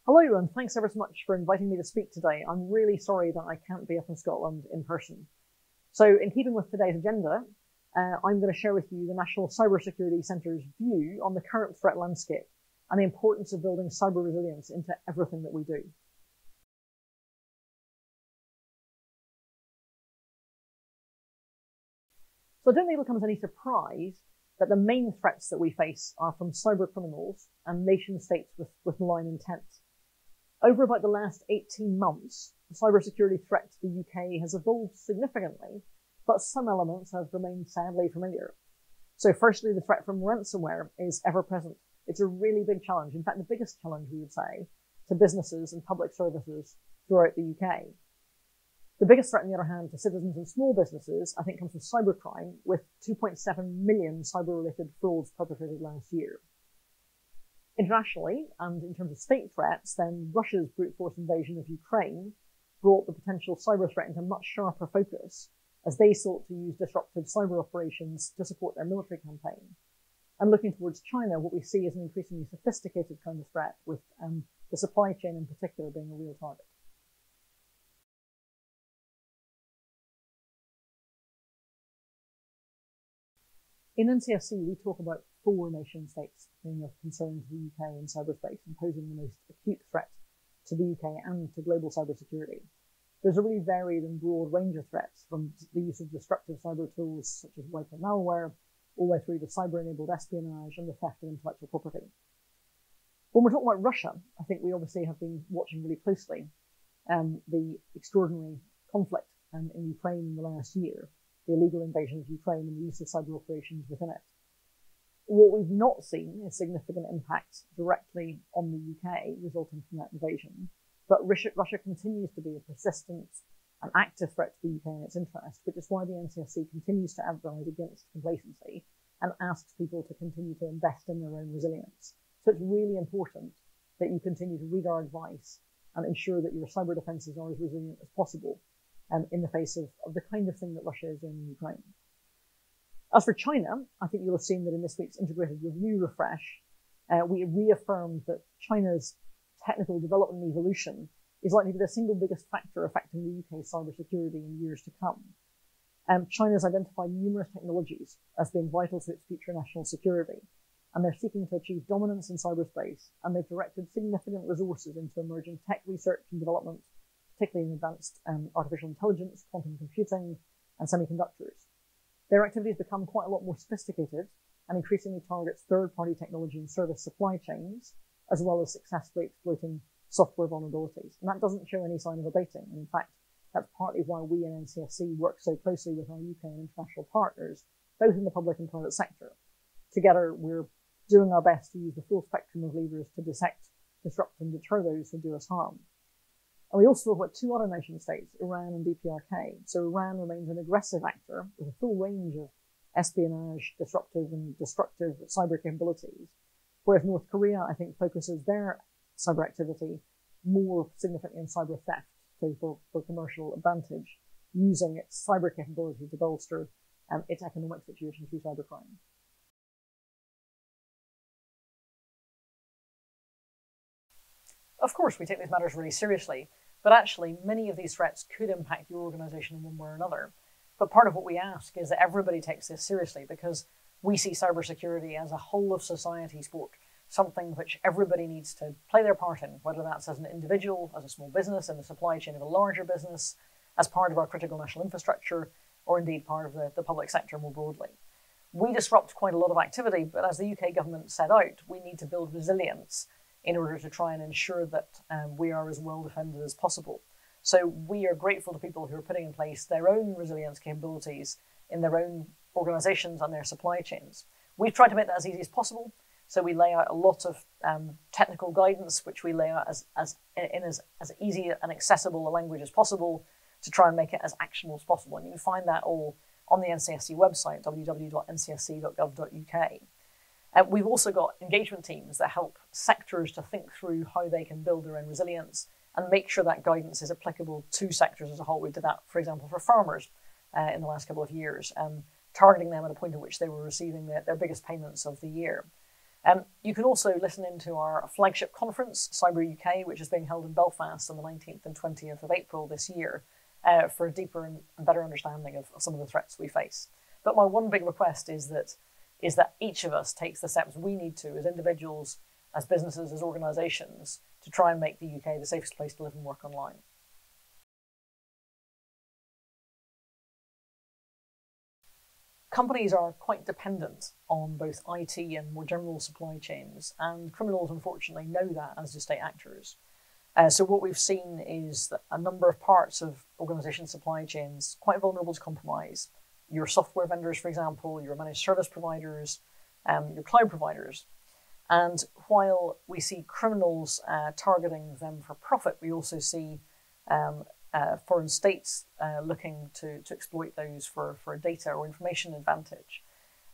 Hello, and thanks ever so much for inviting me to speak today. I'm really sorry that I can't be up in Scotland in person. So, in keeping with today's agenda, I'm going to share with you the National Cybersecurity Centre's view on the current threat landscape and the importance of building cyber resilience into everything that we do. So I don't think it'll come as any surprise that the main threats that we face are from cyber criminals and nation states with malign intent. Over about the last 18 months, the cybersecurity threat to the UK has evolved significantly, but some elements have remained sadly familiar. So firstly, the threat from ransomware is ever present. It's a really big challenge. In fact, the biggest challenge, we would say, to businesses and public services throughout the UK. The biggest threat, on the other hand, to citizens and small businesses, I think, comes from cybercrime, with 2.7 million cyber-related frauds perpetrated last year. Internationally, and in terms of state threats, then Russia's brute force invasion of Ukraine brought the potential cyber threat into much sharper focus as they sought to use disruptive cyber operations to support their military campaign. And looking towards China, what we see is an increasingly sophisticated kind of threat, with the supply chain in particular being a real target. In NCSC, we talk about 4 nation states being of concern to the UK in cyberspace and posing the most acute threat to the UK and to global cybersecurity. There's a really varied and broad range of threats, from the use of destructive cyber tools such as wiper malware, all the way through to cyber-enabled espionage and the theft of intellectual property. When we're talking about Russia, I think we obviously have been watching really closely the extraordinary conflict in Ukraine in the last year, the illegal invasion of Ukraine and the use of cyber operations within it. What we've not seen is significant impact directly on the UK resulting from that invasion, but Russia continues to be a persistent and active threat to the UK and its interest, which is why the NCSC continues to advise against complacency and asks people to continue to invest in their own resilience. So it's really important that you continue to read our advice and ensure that your cyber defences are as resilient as possible in the face of the kind of thing that Russia is doing in Ukraine. As for China, I think you'll have seen that in this week's integrated review refresh, we reaffirmed that China's technical development and evolution is likely to be the single biggest factor affecting the UK's cybersecurity in years to come. China's identified numerous technologies as being vital to its future national security, and they're seeking to achieve dominance in cyberspace, and they've directed significant resources into emerging tech research and development, particularly in advanced artificial intelligence, quantum computing, and semiconductors. Their activities become quite a lot more sophisticated and increasingly targets third-party technology and service supply chains, as well as successfully exploiting software vulnerabilities. And that doesn't show any sign of abating. And in fact, that's partly why we in NCSC work so closely with our UK and international partners, both in the public and private sector. Together, we're doing our best to use the full spectrum of levers to dissect, disrupt, and deter those who do us harm. And we also talk about 2 other nation states, Iran and DPRK. So Iran remains an aggressive actor with a full range of espionage, disruptive and destructive cyber capabilities, whereas North Korea, I think, focuses their cyber activity more significantly on cyber theft, so for commercial advantage, using its cyber capability to bolster its economic situation through cybercrime. Of course, we take these matters really seriously, but actually many of these threats could impact your organisation in one way or another. But part of what we ask is that everybody takes this seriously, because we see cybersecurity as a whole of society sport, something which everybody needs to play their part in, whether that's as an individual, as a small business, in the supply chain of a larger business, as part of our critical national infrastructure, or indeed part of the public sector more broadly. We disrupt quite a lot of activity, but as the UK government set out, we need to build resilience in order to try and ensure that we are as well defended as possible. So we are grateful to people who are putting in place their own resilience capabilities in their own organisations and their supply chains. We've tried to make that as easy as possible. So we lay out a lot of technical guidance, which we lay out as easy and accessible a language as possible to try and make it as actionable as possible. And you can find that all on the NCSC website, www.ncsc.gov.uk. We've also got engagement teams that help sectors to think through how they can build their own resilience and make sure that guidance is applicable to sectors as a whole. We did that, for example, for farmers in the last couple of years, targeting them at a point at which they were receiving their biggest payments of the year. You can also listen into our flagship conference, Cyber UK, which is being held in Belfast on the 19th and 20th of April this year, for a deeper and better understanding of some of the threats we face. But my one big request is that each of us takes the steps we need to as individuals, as businesses, as organisations, to try and make the UK the safest place to live and work online. Companies are quite dependent on both IT and more general supply chains, and criminals unfortunately know that, as do state actors. So what we've seen is that a number of parts of organisations' supply chains quite vulnerable to compromise. Your software vendors, for example, your managed service providers, your cloud providers. And while we see criminals targeting them for profit, we also see foreign states looking to exploit those for a data or information advantage.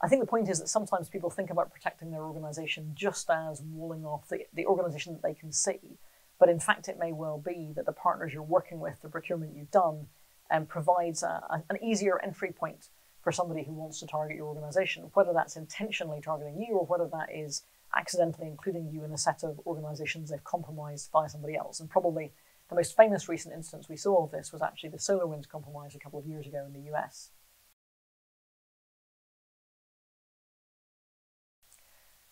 I think the point is that sometimes people think about protecting their organisation just as walling off the organisation that they can see, but in fact it may well be that the partners you're working with, the procurement you've done, provides an easier entry point for somebody who wants to target your organisation, whether that's intentionally targeting you or whether that is accidentally including you in a set of organisations they've compromised by somebody else. And probably the most famous recent instance we saw of this was actually the SolarWinds compromise a couple of years ago in the US.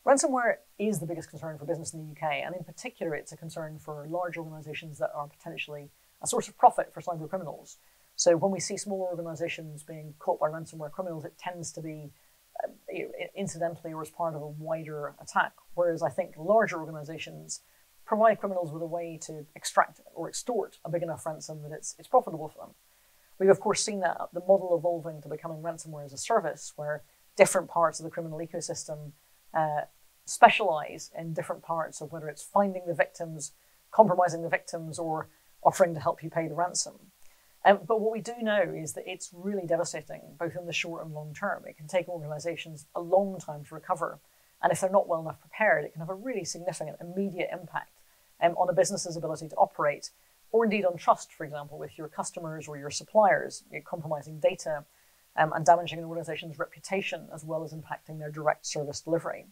Ransomware is the biggest concern for business in the UK, and in particular it's a concern for large organisations that are potentially a source of profit for cyber criminals. So when we see smaller organisations being caught by ransomware criminals, it tends to be incidentally or as part of a wider attack, whereas I think larger organisations provide criminals with a way to extract or extort a big enough ransom that it's profitable for them. We've of course seen that the model evolving to becoming ransomware as a service, where different parts of the criminal ecosystem specialise in different parts of whether it's finding the victims, compromising the victims, or offering to help you pay the ransom. But what we do know is that it's really devastating, both in the short and long term. It can take organisations a long time to recover. And if they're not well enough prepared, it can have a really significant immediate impact on a business's ability to operate, or indeed on trust, for example, with your customers or your suppliers, compromising data and damaging an organisation's reputation, as well as impacting their direct service delivery.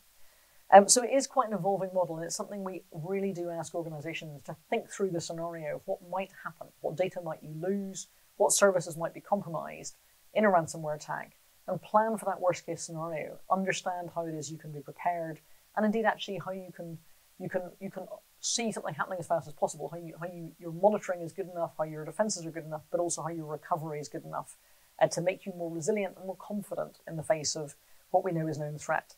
So it is quite an evolving model, and it's something we really do ask organisations to think through the scenario of what might happen, what data might you lose, what services might be compromised in a ransomware attack, and plan for that worst case scenario, understand how it is you can be prepared, and indeed actually how you can see something happening as fast as possible, how your monitoring is good enough, how your defences are good enough, but also how your recovery is good enough to make you more resilient and more confident in the face of what we know is known threat.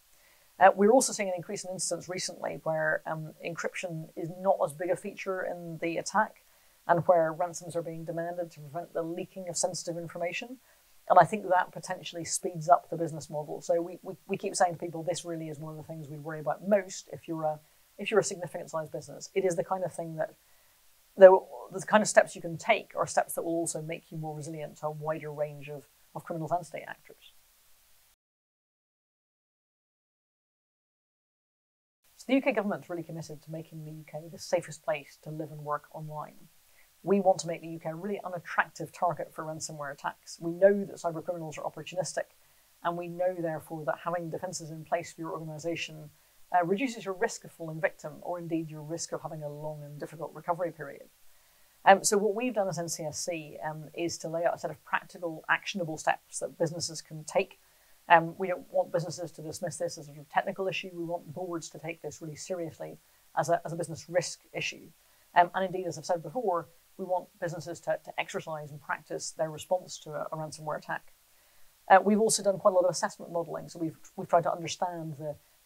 We're also seeing an increase in incidents recently where encryption is not as big a feature in the attack, and where ransoms are being demanded to prevent the leaking of sensitive information. And I think that potentially speeds up the business model. So we keep saying to people, this really is one of the things we worry about most if you're a significant sized business. It is the kind of thing that the kind of steps you can take are steps that will also make you more resilient to a wider range of criminals and state actors. So the UK government is really committed to making the UK the safest place to live and work online. We want to make the UK a really unattractive target for ransomware attacks. We know that cyber criminals are opportunistic, and we know therefore that having defences in place for your organisation reduces your risk of falling victim, or indeed your risk of having a long and difficult recovery period. So what we've done as NCSC is to lay out a set of practical, actionable steps that businesses can take. We don't want businesses to dismiss this as a technical issue. We want boards to take this really seriously as a business risk issue. And indeed, as I've said before, we want businesses to exercise and practice their response to a ransomware attack. We've also done quite a lot of assessment modelling. So we've tried to understand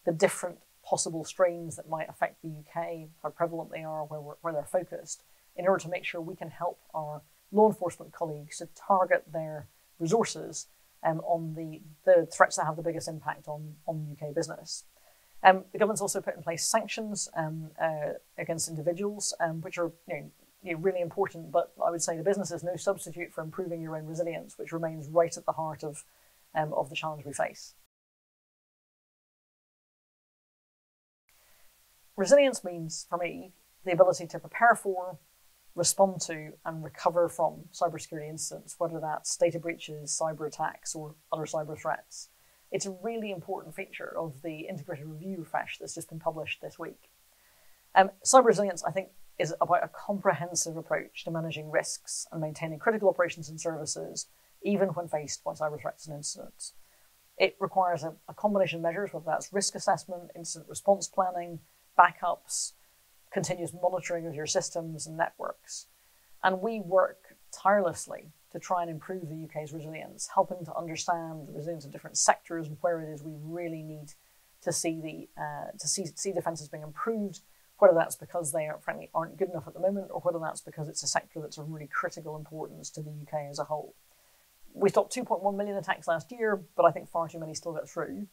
the different possible strains that might affect the UK, how prevalent they are, where they're focused, in order to make sure we can help our law enforcement colleagues to target their resources on the threats that have the biggest impact on UK business. The government's also put in place sanctions against individuals, which are really important, but I would say the business is no substitute for improving your own resilience, which remains right at the heart of the challenge we face. Resilience means, for me, the ability to prepare for, respond to, and recover from cybersecurity incidents, whether that's data breaches, cyber attacks, or other cyber threats. It's a really important feature of the integrated review refresh that's just been published this week. Cyber resilience, I think, is about a comprehensive approach to managing risks and maintaining critical operations and services, even when faced by cyber threats and incidents. It requires a combination of measures, whether that's risk assessment, incident response planning, backups, continuous monitoring of your systems and networks. And we work tirelessly to try and improve the UK's resilience, helping to understand the resilience of different sectors and where it is we really need to see defences being improved, whether that's because they frankly aren't good enough at the moment, or whether that's because it's a sector that's of really critical importance to the UK as a whole. We stopped 2.1 million attacks last year, but I think far too many still get through.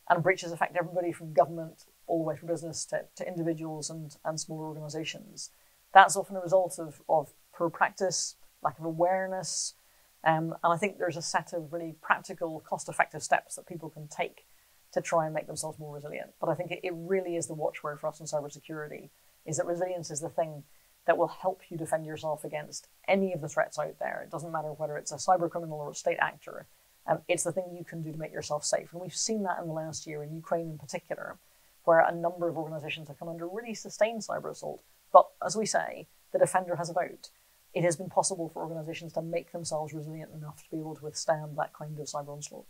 And breaches affect everybody from government all the way from business to individuals and smaller organisations. That's often a result of poor practice, lack of awareness, and I think there's a set of really practical, cost-effective steps that people can take to try and make themselves more resilient. But I think it really is the watchword for us in cybersecurity, is that resilience is the thing that will help you defend yourself against any of the threats out there. It doesn't matter whether it's a cyber criminal or a state actor. It's the thing you can do to make yourself safe. And we've seen that in the last year in Ukraine in particular, where a number of organisations have come under really sustained cyber assault. But as we say, the defender has a vote. It has been possible for organisations to make themselves resilient enough to be able to withstand that kind of cyber onslaught.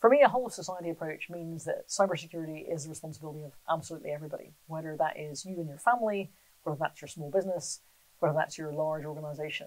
For me, a whole of society approach means that cybersecurity is the responsibility of absolutely everybody, whether that is you and your family, whether that's your small business, whether that's your large organisation,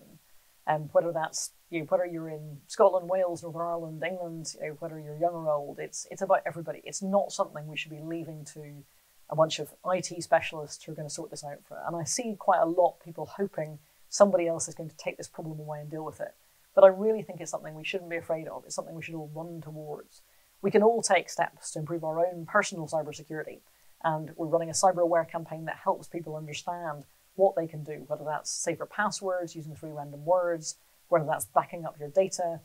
whether that's whether you're in Scotland, Wales, Northern Ireland, England, whether you're young or old. It's about everybody. It's not something we should be leaving to a bunch of IT specialists who are going to sort this out for it. And I see quite a lot of people hoping somebody else is going to take this problem away and deal with it. But I really think it's something we shouldn't be afraid of. It's something we should all run towards. We can all take steps to improve our own personal cybersecurity. And we're running a cyber aware campaign that helps people understand what they can do, whether that's safer passwords using 3 random words, whether that's backing up your data,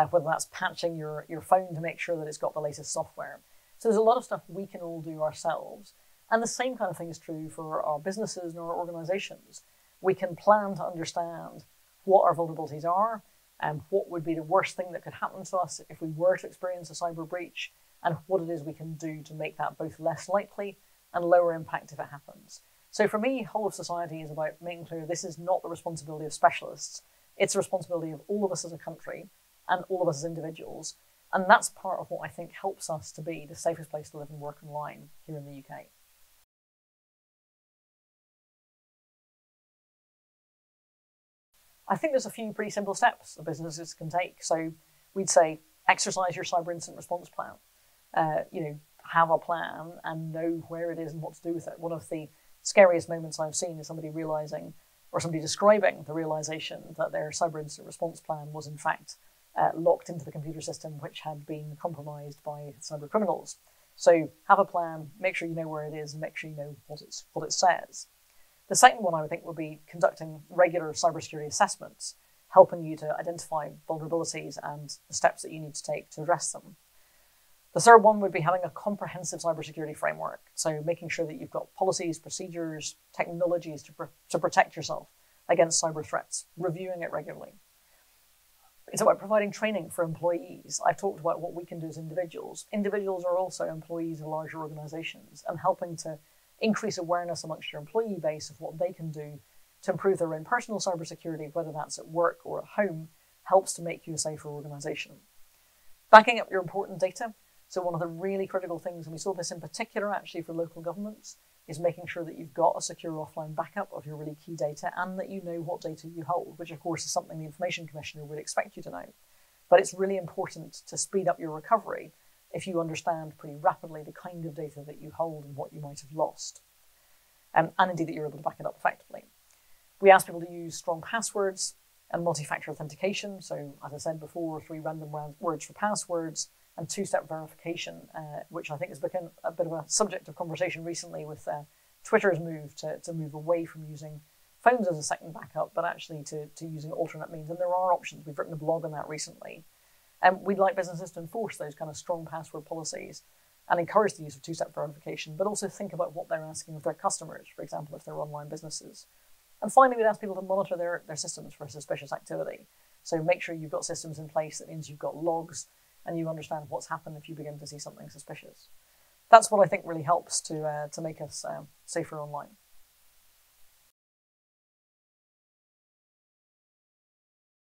whether that's patching your phone to make sure that it's got the latest software. So there's a lot of stuff we can all do ourselves. And the same kind of thing is true for our businesses and our organizations. We can plan to understand what our vulnerabilities are and what would be the worst thing that could happen to us if we were to experience a cyber breach, and what it is we can do to make that both less likely and lower impact if it happens. So for me, whole of society is about making clear this is not the responsibility of specialists. It's the responsibility of all of us as a country and all of us as individuals. And that's part of what I think helps us to be the safest place to live and work online here in the UK. I think there's a few pretty simple steps that businesses can take. So we'd say exercise your cyber incident response plan. Have a plan and know where it is and what to do with it. One of the scariest moments I've seen is somebody realizing, or somebody describing the realization that their cyber incident response plan was in fact locked into the computer system, which had been compromised by cyber criminals. So have a plan, make sure you know where it is, and make sure you know what it says. The second one I would think would be conducting regular cybersecurity assessments, helping you to identify vulnerabilities and the steps that you need to take to address them. The third one would be having a comprehensive cybersecurity framework, so making sure that you've got policies, procedures, technologies to protect yourself against cyber threats, reviewing it regularly. It's about providing training for employees. I've talked about what we can do as individuals. Individuals are also employees of larger organisations, and helping to increase awareness amongst your employee base of what they can do to improve their own personal cybersecurity, whether that's at work or at home, helps to make you a safer organisation. Backing up your important data. So one of the really critical things, and we saw this in particular actually for local governments, is making sure that you've got a secure offline backup of your really key data and that you know what data you hold, which of course is something the Information Commissioner would expect you to know. But it's really important to speed up your recovery if you understand pretty rapidly the kind of data that you hold and what you might have lost. And indeed that you're able to back it up effectively. We ask people to use strong passwords and multi-factor authentication. So as I said before, 3 random words for passwords, and 2-step verification, which I think has become a bit of a subject of conversation recently with Twitter's move to move away from using phones as a second backup, but actually to using alternate means. And there are options. We've written a blog on that recently. We'd like businesses to enforce those kind of strong password policies and encourage the use of 2-step verification, but also think about what they're asking of their customers, for example, if they're online businesses. And finally, we'd ask people to monitor their systems for suspicious activity. So make sure you've got systems in place. That means you've got logs and you understand what's happened if you begin to see something suspicious. That's what I think really helps to make us safer online.